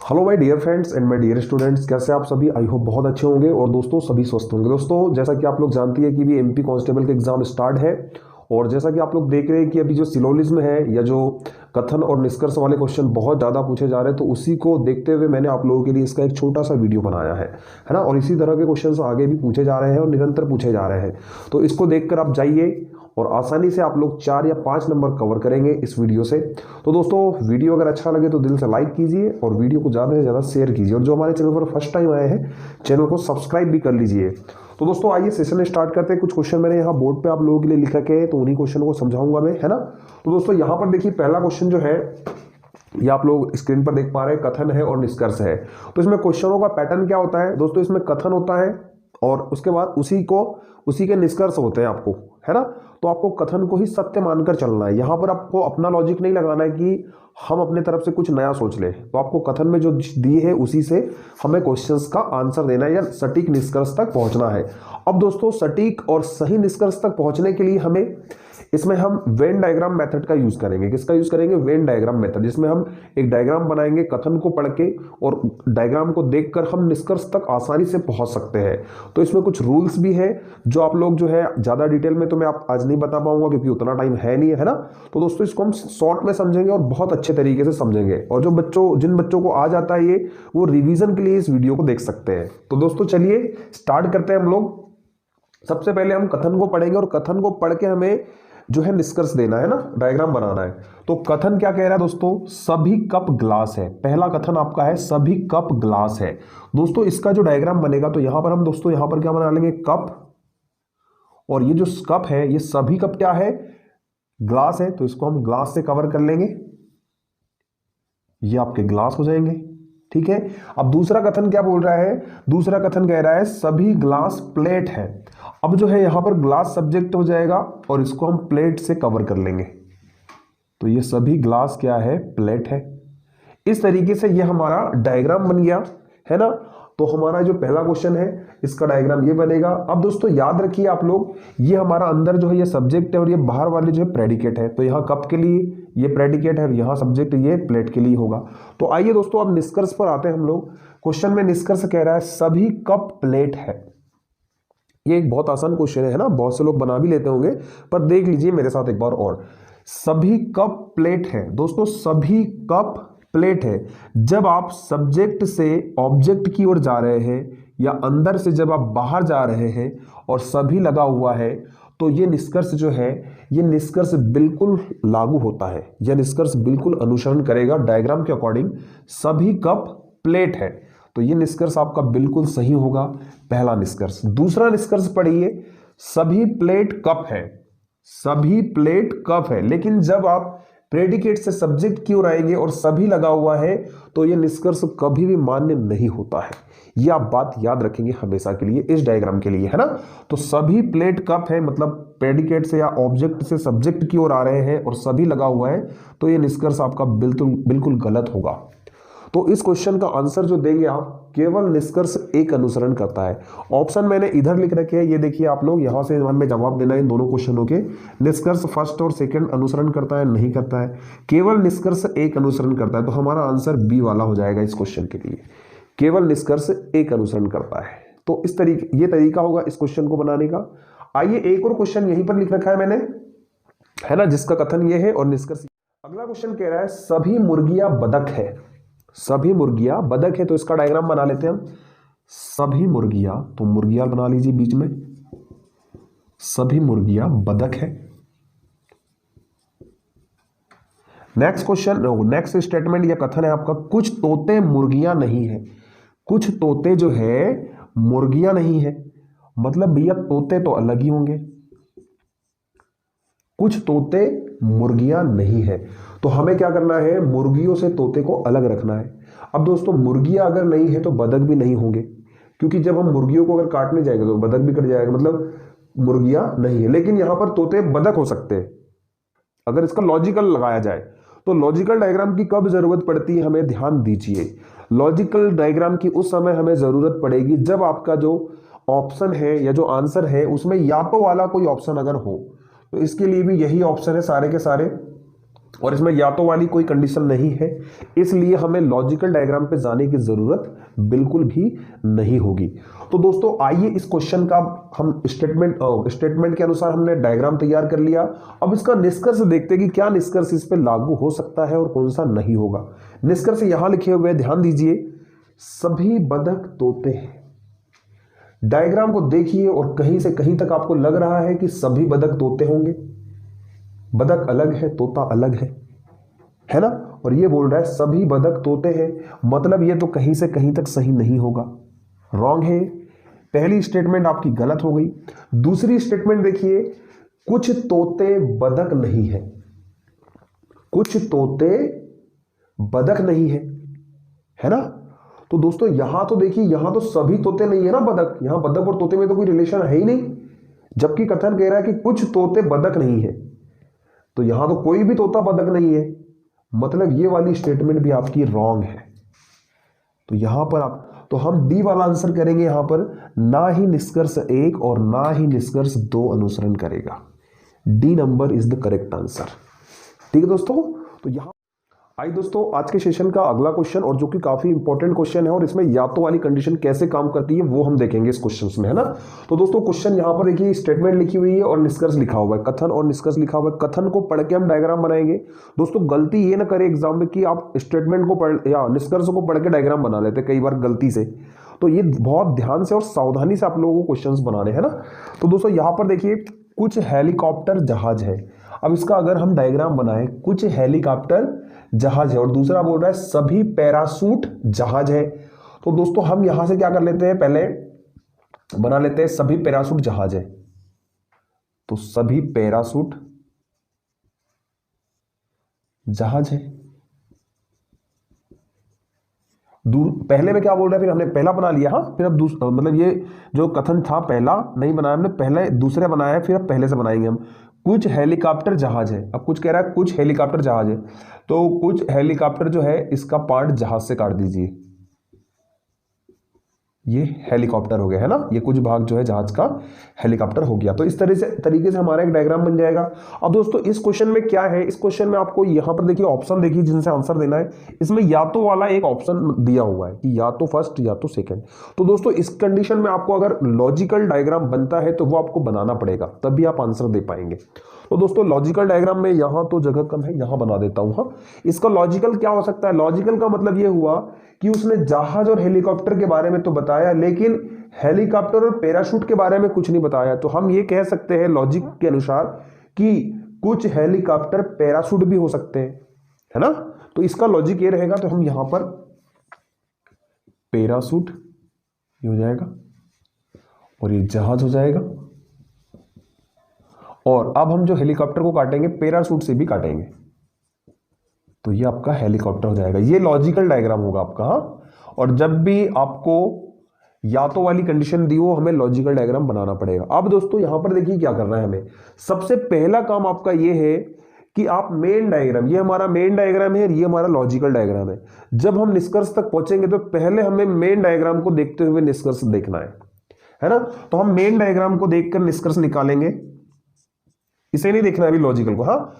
Hello my dear friends and my dear students, कैसे आप सभी। आई होप बहुत अच्छे होंगे और दोस्तों सभी स्वस्थ होंगे। दोस्तों जैसा कि आप लोग जानती है कि भी एमपी कांस्टेबल के एग्जाम स्टार्ट है और जैसा कि आप लोग देख रहे हैं कि अभी जो सिलोजिज्म है या जो कथन और निष्कर्ष वाले क्वेश्चन बहुत ज़्यादा पूछे जा रहे हैं, तो उसी को देखते हुए मैंने आप लोगों के लिए इसका एक छोटा सा वीडियो बनाया है ना। और इसी तरह के क्वेश्चन आगे भी पूछे जा रहे हैं और निरंतर पूछे जा रहे हैं, तो इसको देखकर आप जाइए और आसानी से आप लोग 4 या 5 नंबर कवर करेंगे इस वीडियो से। तो दोस्तों वीडियो अगर अच्छा लगे तो दिल से लाइक कीजिए और वीडियो को ज़्यादा से ज़्यादा शेयर कीजिए, और जो हमारे चैनल पर फर्स्ट टाइम आए हैं चैनल को सब्सक्राइब भी कर लीजिए। तो दोस्तों आइए सेशन स्टार्ट करते हैं। कुछ क्वेश्चन मैंने यहाँ बोर्ड पे आप लोगों के लिए लिख रखे हैं, तो उन्हीं क्वेश्चन को समझाऊंगा मैं, है ना। तो दोस्तों यहाँ पर देखिए पहला क्वेश्चन जो है ये आप लोग स्क्रीन पर देख पा रहे हैं, कथन है और निष्कर्ष है। तो इसमें क्वेश्चनों का पैटर्न क्या होता है दोस्तों, इसमें कथन होता है और उसके बाद उसी के निष्कर्ष होते हैं आपको, है ना। तो आपको कथन को ही सत्य मानकर चलना है। यहाँ पर आपको अपना लॉजिक नहीं लगाना है कि हम अपने तरफ से कुछ नया सोच लें। तो आपको कथन में जो दिए है उसी से हमें क्वेश्चंस का आंसर देना है या सटीक निष्कर्ष तक पहुंचना है। अब दोस्तों सटीक और सही निष्कर्ष तक पहुंचने के लिए हमें इसमें हम वेन डायग्राम मेथड का यूज करेंगे। किसका यूज करेंगे? वेन डायग्राम मेथड, जिसमें हम एक डायग्राम बनाएंगे कथन को पढ़ के और डायग्राम को देखकर हम निष्कर्ष तक आसानी से पहुंच सकते हैं। तो इसमें कुछ रूल्स भी है जो आप लोग जो है ज्यादा डिटेल में तो मैं आप आज नहीं बता पाऊंगा क्योंकि उतना टाइम है नहीं, है ना। तो दोस्तों इसको हम शॉर्ट में समझेंगे और बहुत अच्छे तरीके से समझेंगे, और जिन बच्चों को आ जाता है ये, वो रिविजन के लिए इस वीडियो को देख सकते हैं। तो दोस्तों चलिए स्टार्ट करते हैं हम लोग। सबसे पहले हम कथन को पढ़ेंगे और कथन को पढ़ के हमें जो है निष्कर्ष देना है ना, डायग्राम बनाना है। तो कथन क्या कह रहा है दोस्तों? सभी कप ग्लास है। पहला कथन आपका है सभी कप ग्लास है। दोस्तों इसका जो डायग्राम बनेगा तो यहां पर हम दोस्तों यहां पर क्या बना लेंगे? कप, और ये जो कप है ये सभी कप क्या है? ग्लास है, तो इसको हम ग्लास से कवर कर लेंगे। ये आपके ग्लास हो जाएंगे, ठीक है। अब दूसरा कथन क्या बोल रहा है? दूसरा कथन कह रहा है सभी ग्लास प्लेट है। अब जो है यहां पर ग्लास सब्जेक्ट हो जाएगा और इसको हम प्लेट से कवर कर लेंगे। तो ये सभी ग्लास क्या है? प्लेट है। इस तरीके से ये हमारा डायग्राम बन गया, है ना। तो हमारा जो पहला क्वेश्चन है इसका डायग्राम ये बनेगा। अब दोस्तों याद रखिए आप लोग, ये हमारा अंदर जो है ये सब्जेक्ट है और ये बाहर वाले जो है प्रेडिकेट है। तो यहाँ कप के लिए ये प्रेडिकेट है और यहाँ सब्जेक्ट ये प्लेट के लिए होगा। तो आइए दोस्तों अब निष्कर्ष पर आते हैं हम लोग। क्वेश्चन में निष्कर्ष कह रहा है सभी कप प्लेट है। ये एक बहुत आसान क्वेश्चन है ना, बहुत से लोग बना भी लेते होंगे, पर देख लीजिए मेरे साथ एक बार और। सभी कप प्लेट है दोस्तों, सभी कप प्लेट है। जब आप सब्जेक्ट से ऑब्जेक्ट की ओर जा रहे हैं या अंदर से जब आप बाहर जा रहे हैं और सभी लगा हुआ है, तो ये निष्कर्ष जो है ये निष्कर्ष बिल्कुल लागू होता है। यह निष्कर्ष बिल्कुल अनुसरण करेगा डायग्राम के अकॉर्डिंग। सभी कप प्लेट है, तो ये निष्कर्ष आपका बिल्कुल सही होगा, पहला निष्कर्ष। दूसरा निष्कर्ष पढ़िए, सभी प्लेट कप है। सभी प्लेट कप है, लेकिन जब आप प्रेडिकेट से सब्जेक्ट की ओर आएंगे और सभी लगा हुआ है तो यह निष्कर्ष कभी भी मान्य नहीं होता है। यह आप बात याद रखेंगे हमेशा के लिए इस डायग्राम के लिए, है ना। तो सभी प्लेट कप है मतलब प्रेडिकेट से या ऑब्जेक्ट से सब्जेक्ट की ओर आ रहे हैं और सभी लगा हुआ है, तो यह निष्कर्ष आपका बिल्कुल गलत होगा। तो इस क्वेश्चन का आंसर जो देंगे आप, केवल निष्कर्ष एक अनुसरण करता है। ऑप्शन मैंने इधर लिख रखे हैं, ये देखिए आप लोग, यहां से हमें जवाब देना है इन दोनों क्वेश्चनों के। निष्कर्ष फर्स्ट और सेकंड अनुसरण करता है? नहीं करता है। केवल निष्कर्ष एक अनुसरण करता है, तो हमारा आंसर बी वाला हो जाएगा इस क्वेश्चन के लिए। केवल निष्कर्ष एक अनुसरण करता है, तो इस तरीके ये तरीका होगा इस क्वेश्चन को बनाने का। आइए एक और क्वेश्चन यहीं पर लिख रखा है मैंने, है ना, जिसका कथन ये है और निष्कर्ष। अगला क्वेश्चन कह रहा है सभी मुर्गियां बतख है। सभी मुर्गियां बतख है, तो इसका डायग्राम बना लेते हैं हम। सभी मुर्गियां, तो मुर्गियां बना लीजिए बीच में, सभी मुर्गियां बतख है। नेक्स्ट क्वेश्चन, नेक्स्ट स्टेटमेंट या कथन है आपका, कुछ तोते मुर्गियां नहीं है। कुछ तोते जो है मुर्गियां नहीं है, मतलब भैया तोते तो अलग ही होंगे। कुछ तोते मुर्गियां नहीं है, तो हमें क्या करना है? मुर्गियों से तोते को अलग रखना है। अब दोस्तों मुर्गियां अगर नहीं है तो बतख भी नहीं होंगे, क्योंकि जब हम मुर्गियों को अगर काटने जाएंगे तो बतख भी कट जाएगा, मतलब मुर्गियां नहीं है। लेकिन यहां पर तोते बतख हो सकते हैं अगर इसका लॉजिकल लगाया जाए। तो लॉजिकल डायग्राम की कब जरूरत पड़ती है, हमें ध्यान दीजिए। लॉजिकल डायग्राम की उस समय हमें जरूरत पड़ेगी जब आपका जो ऑप्शन है या जो आंसर है उसमें या तो वाला कोई ऑप्शन अगर हो। तो इसके लिए भी यही ऑप्शन है सारे के सारे, और इसमें या तो वाली कोई कंडीशन नहीं है, इसलिए हमें लॉजिकल डायग्राम पे जाने की जरूरत बिल्कुल भी नहीं होगी। तो दोस्तों आइए इस क्वेश्चन का हम स्टेटमेंट के अनुसार हमने डायग्राम तैयार कर लिया। अब इसका निष्कर्ष देखते हैं कि क्या निष्कर्ष इस पे लागू हो सकता है और कौन सा नहीं होगा। निष्कर्ष यहां लिखे हुए, ध्यान दीजिए, सभी बतख तोते हैं। डायग्राम को देखिए और कहीं से कहीं तक आपको लग रहा है कि सभी बतख तोते होंगे। बतख अलग है, तोता अलग है ना। और ये बोल रहा है सभी बतख तोते हैं, मतलब ये तो कहीं से कहीं तक सही नहीं होगा, रॉन्ग है। पहली स्टेटमेंट आपकी गलत हो गई। दूसरी स्टेटमेंट देखिए, कुछ तोते बतख नहीं है, कुछ तोते बतख नहीं है ना। तो दोस्तों यहां तो देखिए, यहां तो सभी तोते नहीं है ना बतख, यहां बतख और तोते में तो कोई रिलेशन है ही नहीं, जबकि कथन कह रहा है कि कुछ तोते बतख नहीं है, तो यहां तो कोई भी तोता बतख नहीं है, मतलब ये वाली स्टेटमेंट भी आपकी रॉन्ग है। तो यहां पर तो हम डी वाला आंसर करेंगे। यहां पर ना ही निष्कर्ष 1 और ना ही निष्कर्ष 2 अनुसरण करेगा। D number is the correct answer. ठीक है दोस्तों, तो यहां आइए दोस्तों आज के सेशन का अगला क्वेश्चन, और जो कि काफी इंपॉर्टेंट क्वेश्चन है, और इसमें या तो वाली कंडीशन कैसे काम करती है वो हम देखेंगे इस क्वेश्चन में, है ना। तो दोस्तों क्वेश्चन यहां पर देखिए, स्टेटमेंट लिखी हुई है और निष्कर्ष लिखा हुआ है, कथन और निष्कर्ष लिखा हुआ है। कथन को पढ़ के हम डायग्राम बनाएंगे। दोस्तों गलती ये ना करें एग्जाम में कि आप स्टेटमेंट को पढ़ या निष्कर्ष को पढ़ के डायग्राम बना लेते कई बार गलती से, तो ये बहुत ध्यान से और सावधानी से आप लोगों को क्वेश्चन बनाने हैं ना। तो दोस्तों यहां पर देखिए, कुछ हेलीकॉप्टर जहाज है। अब इसका अगर हम डायग्राम बनाए, कुछ हेलीकॉप्टर जहाज है, और दूसरा बोल रहा है सभी पैरासूट जहाज है। तो दोस्तों हम यहां से क्या कर लेते हैं, पहले बना लेते हैं सभी पैरासूट जहाज है। तो सभी पैरासूट जहाज है। पहले में क्या बोल रहा है, फिर हमने पहला बना लिया, हाँ, फिर अब मतलब ये जो कथन था पहला नहीं बनाया हमने, पहले दूसरे बनाया है, फिर अब पहले से बनाएंगे हम। कुछ हेलीकॉप्टर जहाज है। अब कुछ कह रहा है कुछ हेलीकॉप्टर जहाज है, तो कुछ हेलीकॉप्टर जो है इसका पार्ट जहाज से काट दीजिए, ये हेलीकॉप्टर हो गया, है ना। ये कुछ भाग जो है जहाज का हेलीकॉप्टर हो गया। तो इस तरीके से हमारा एक डायग्राम बन जाएगा। अब दोस्तों इस क्वेश्चन में क्या है, इस क्वेश्चन में आपको यहां पर देखिए ऑप्शन देखिए जिनसे आंसर देना है। इसमें या तो वाला एक ऑप्शन दिया हुआ है कि या तो फर्स्ट या तो सेकंड। तो दोस्तों इस कंडीशन में आपको अगर लॉजिकल डायग्राम बनता है तो वो आपको बनाना पड़ेगा, तभी आप आंसर दे पाएंगे। तो दोस्तों लॉजिकल डायग्राम में यहां तो जगह कम है, यहां बना देता हूं। हाँ, इसका लॉजिकल क्या हो सकता है, लॉजिकल का मतलब यह हुआ कि उसने जहाज और हेलीकॉप्टर के बारे में तो बताया, लेकिन हेलीकॉप्टर और पैराशूट के बारे में कुछ नहीं बताया। तो हम ये कह सकते हैं लॉजिक के अनुसार कि कुछ हेलीकॉप्टर पैराशूट भी हो सकते हैं, है ना। तो इसका लॉजिक ये रहेगा, तो हम यहां पर पैराशूट हो जाएगा और ये जहाज हो जाएगा, और अब हम जो हेलीकॉप्टर को काटेंगे पैराशूट से भी काटेंगे, तो ये आपका हेलीकॉप्टर हो जाएगा। ये लॉजिकल डायग्राम होगा आपका। और जब भी आपको या तो वाली कंडीशन दी हो, हमें लॉजिकल डायग्राम बनाना पड़ेगा। अब दोस्तों यहां पर देखिए क्या करना है हमें। सबसे पहला काम आपका ये है कि आप मेन डायग्राम, ये हमारा मेन डायग्राम है, ये हमारा लॉजिकल डायग्राम है। जब हम निष्कर्ष तक पहुंचेंगे तो पहले हमें मेन डायग्राम को देखते हुए निष्कर्ष देखना है ना। तो हम मेन डायग्राम को देखकर निष्कर्ष निकालेंगे, इसे नहीं देखना अभी लॉजिकल को। हाँ,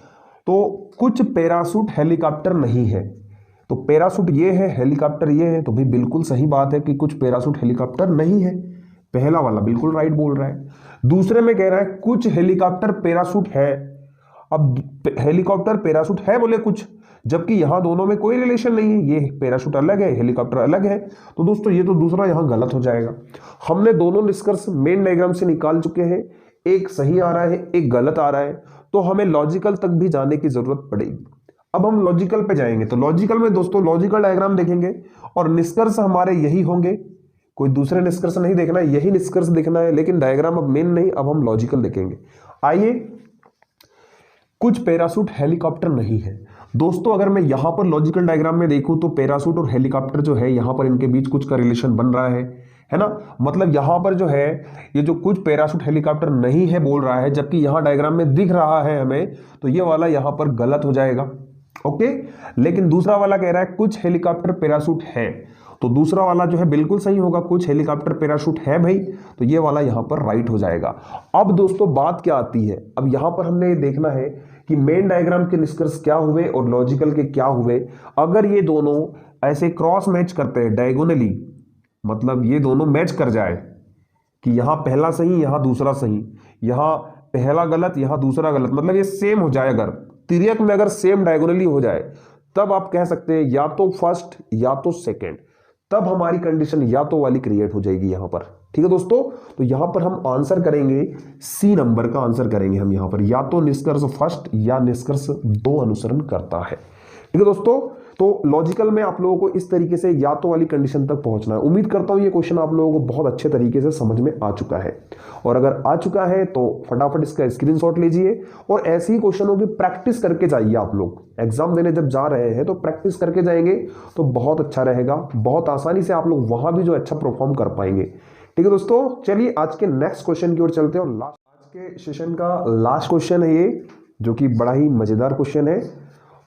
तो कुछ पैराशूट हेलीकॉप्टर नहीं है, तो पैराशूट ये है, हेलीकॉप्टर ये है, तो भी बिल्कुल सही बात है कि कुछ पैराशूट हेलीकॉप्टर नहीं है। पहला वाला बिल्कुल राइट बोल रहा है। दूसरे में कह रहा है कुछ हेलीकॉप्टर पैराशूट है। अब हेलीकॉप्टर पैराशूट है बोले कुछ, जबकि यहां दोनों में कोई रिलेशन नहीं है, ये पैराशूट अलग है, हेलीकॉप्टर अलग है। तो दोस्तों ये तो दूसरा यहां गलत हो जाएगा। हमने दोनों निष्कर्ष मेन डायग्राम से निकाल चुके हैं, एक सही आ रहा है, एक गलत आ रहा है, तो हमें लॉजिकल तक भी जाने की जरूरत पड़ेगी। अब हम लॉजिकल पे जाएंगे, तो लॉजिकल में दोस्तों लॉजिकल डायग्राम देखेंगे और निष्कर्ष हमारे यही होंगे, कोई दूसरे निष्कर्ष नहीं देखना है, यही निष्कर्ष देखना है। लेकिन डायग्राम अब मेन नहीं, अब हम लॉजिकल देखेंगे। आइए, कुछ पैराशूट हेलीकॉप्टर नहीं है। दोस्तों अगर मैं यहां पर लॉजिकल डायग्राम में देखूं तो पैराशूट और हेलीकॉप्टर जो है यहां पर इनके बीच कुछ का रिलेशन बन रहा है ना। मतलब यहां पर जो है ये जो कुछ पैराशूट हेलीकॉप्टर नहीं है बोल रहा है, जबकि यहां डायग्राम में दिख रहा है हमें, तो ये वाला यहां पर गलत हो जाएगा। ओके, लेकिन दूसरा वाला कह रहा है कुछ हेलीकॉप्टर पैराशूट है, तो दूसरा वाला जो है बिल्कुल सही होगा, कुछ हेलीकॉप्टर पैराशूट है भाई, तो ये वाला यहां पर राइट हो जाएगा। अब दोस्तों बात क्या आती है, अब यहां पर हमने देखना है कि मेन डायग्राम के निष्कर्ष क्या हुए और लॉजिकल के क्या हुए। अगर ये दोनों ऐसे क्रॉस मैच करते हैं डायगोनली, मतलब ये दोनों मैच कर जाए कि यहां पहला सही यहां दूसरा सही, यहां पहला गलत यहां दूसरा गलत, मतलब ये सेम हो जाए, अगर तिर्यक में अगर सेम डायगोनली हो जाए, तब आप कह सकते हैं या तो फर्स्ट या तो सेकंड, तब हमारी कंडीशन या तो वाली क्रिएट हो जाएगी यहां पर। ठीक है दोस्तों, तो यहां पर हम आंसर करेंगे सी नंबर का आंसर करेंगे हम यहां पर, या तो निष्कर्ष फर्स्ट या निष्कर्ष दो अनुसरण करता है। ठीक है दोस्तों, तो लॉजिकल में आप लोगों को इस तरीके से या तो वाली कंडीशन तक पहुंचना है। उम्मीद करता हूं ये क्वेश्चन आप लोगों को बहुत अच्छे तरीके से समझ में आ चुका है, और अगर आ चुका है तो फटाफट इसका स्क्रीनशॉट लीजिए और ऐसे ही क्वेश्चनों की प्रैक्टिस करके जाइए। आप लोग एग्जाम देने जब जा रहे हैं तो प्रैक्टिस करके जाएंगे तो बहुत अच्छा रहेगा, बहुत आसानी से आप लोग वहां भी जो अच्छा परफॉर्म कर पाएंगे। ठीक है दोस्तों, चलिए आज के नेक्स्ट क्वेश्चन की ओर चलते हैं, और आज के सेशन का लास्ट क्वेश्चन है ये, जो कि बड़ा ही मजेदार क्वेश्चन है।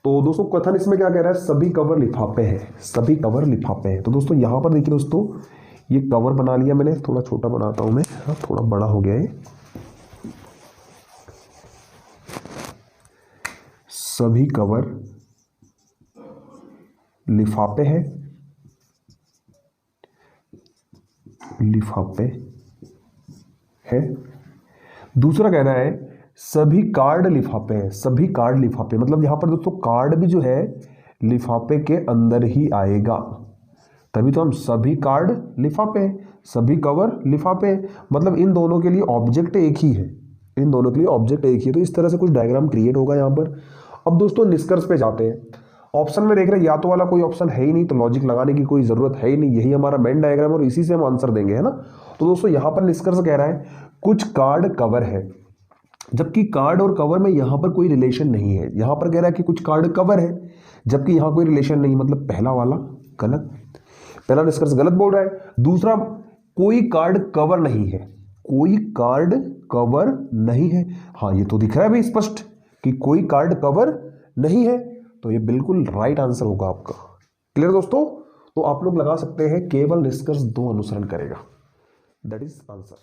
तो दोस्तों कथन इसमें क्या कह रहा है, सभी कवर लिफाफे हैं, सभी कवर लिफाफे हैं। तो दोस्तों यहां पर देखिए दोस्तों, ये कवर बना लिया मैंने, थोड़ा छोटा बनाता हूं मैं, थोड़ा बड़ा हो गया है। सभी कवर लिफाफे हैं, लिफाफे है। दूसरा कहना है सभी कार्ड लिफाफे हैं, सभी कार्ड लिफाफे, मतलब यहां पर दोस्तों कार्ड भी जो है लिफाफे के अंदर ही आएगा, तभी तो हम सभी कार्ड लिफाफे हैं, सभी कवर लिफाफे हैं, मतलब इन दोनों के लिए ऑब्जेक्ट एक ही है, इन दोनों के लिए ऑब्जेक्ट एक ही है। तो इस तरह से कुछ डायग्राम क्रिएट होगा यहां पर। अब दोस्तों निष्कर्ष पे जाते हैं। ऑप्शन में देख रहे हैं या तो वाला कोई ऑप्शन है ही नहीं, तो लॉजिक लगाने की कोई जरूरत है ही नहीं, यही हमारा मेन डायग्राम और इसी से हम आंसर देंगे, है ना। तो दोस्तों यहां पर निष्कर्ष कह रहा है कुछ कार्ड कवर है, जबकि कार्ड और कवर में यहां पर कोई रिलेशन नहीं है। यहां पर कह रहा है कि कुछ कार्ड कवर है, जबकि यहां कोई रिलेशन नहीं, मतलब पहला वाला गलत, पहला निष्कर्ष गलत बोल रहा है। दूसरा, कोई कार्ड कवर नहीं है, कोई कार्ड कवर नहीं है, हाँ ये तो दिख रहा है भाई स्पष्ट कि कोई कार्ड कवर नहीं है, तो ये बिल्कुल राइट आंसर होगा आपका। क्लियर दोस्तों, तो आप लोग लगा सकते हैं केवल निष्कर्ष दो अनुसरण करेगा, दैट इज आंसर।